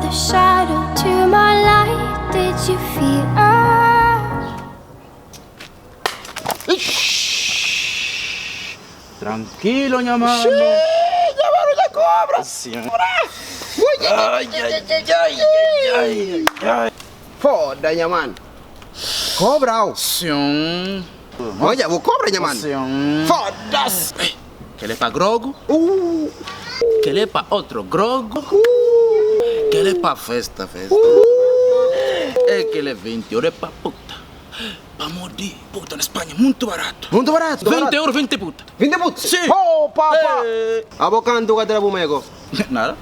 the shadow to my light. Did you feel Tranquilo, minha mano. Llamaron la cobra. Sim. Ai, foda, minha mano. Cobra, ó. Sim. Olha, vou cobra, minha mano. Sim. Foda-se. Que ele é pra grogo. Que ele é pra outro grogo. Que ele é pra festa. É que ele é 20 euros, é pra puta. Pra morder. Puta, na Espanha, muito barato. Muito barato. 20 euros, 20 puta. 20 putos? Sim. Oh, papá. Eh. Abocando que te la bumego. Nada.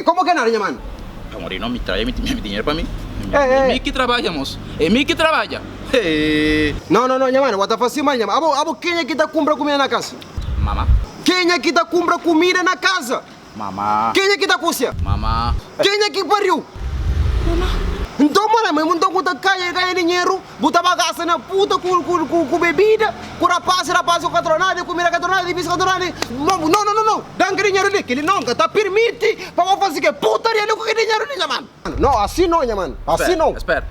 ¿Cómo que nada, minha mano? Amor, não me trae mi dinheiro pra mim. Eh. É mim que trabalha, moço. É mim que trabalha. Não, minha mano, what the fuck, minha mano. Abo, quem é que tá compra comida na casa? Mamá. Quem é que tá compra comida na casa? Mamá. Quem é que tá cozinha? Mamá. Quem é que pariu? Então, mano, mas não tá ganha dinheiro, botar bagaça na puta com bebida, com rapaz, com catronada, comida catronada, bicho catronada. Não. Dá dinheiro ali, que ele nunca tá permite para fazer que putaria com dinheiro ali, mano. Não, assim não, minha mano. Assim não. Espera,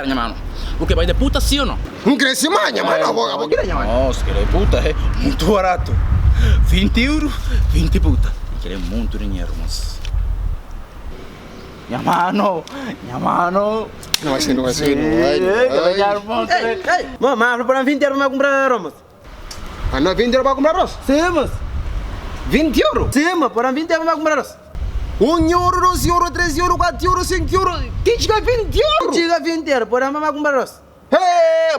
minha mano. O que vai de puta, sim ou não? Não cresce mais, minha mano. Vou querer, minha mano. Nossa, que ele é puta, é muito barato. 20 euros, 20 puta. Que ele é muito dinheiro, moço. Minha mano. Não vai ser. Mamá, para 20 euros me comprar arroz. Ah, não é 20 euros para comprar arroz? Sim, mas. 20 euros? Sim, mas para 20 euros me comprar arroz. 1 euro, 2 euros, 3 euros, 4 euros, 5 euros. Que chega 20 euros? Chega 20 euros, para me comprar arroz.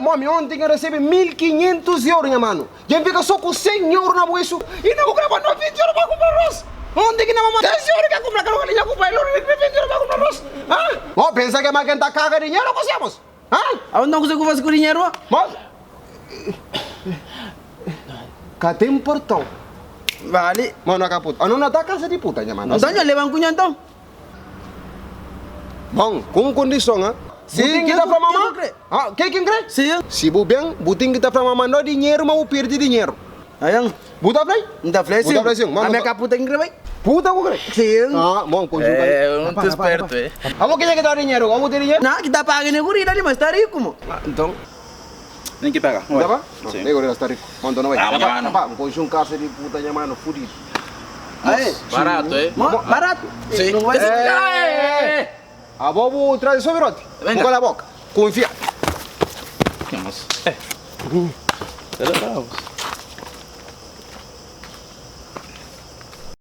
Mami, ontem eu recebi 1.500 euros, minha mano. E eu fico só com 100 euros na bolsa. E não vou gravar 20 euros para comprar arroz. Onde que na mamãe 10 euros que comprar carro, galinha, comprar euros, 20 euros para comprar arroz. Oh, pensa que mais quem tá caga dinheiro, cozemos? Aonde não consigo fazer com dinheiro? Mas... Cadê um portão? Vale. Mano, a puta. Não tá casa de puta, minha mano. Então, eu levo um cunhão, então. Bom, com condição, hein? Buting kita pra mamãe? Quem crê? Sim. Se bubeng, buting kita pra mamãe não dinheiro, mas eu perdi dinheiro. Ayang, Buta play? não flex. Buta flex, mano. A minha caputa que grave. Puta, eu crê. Sim. Bom, conjuga. Eu não tô esperto, é. Amo quem é que dá dinheiro? Amo ter dinheiro? Não, kita paga na gurida ali, mas está rico, mo. Então, Nem que pega. dá pra? Sim. Nem agora está rico. Mano, não vai. Ah, mano. Dá pra? Conjuga casa de puta, minha mano, fudido. Aí. Barato, é? Barato. Sim. Não vai ser. A bobo traz o virote. Venga. Cala a boca. Confia. Moço. É. Ele é bravo.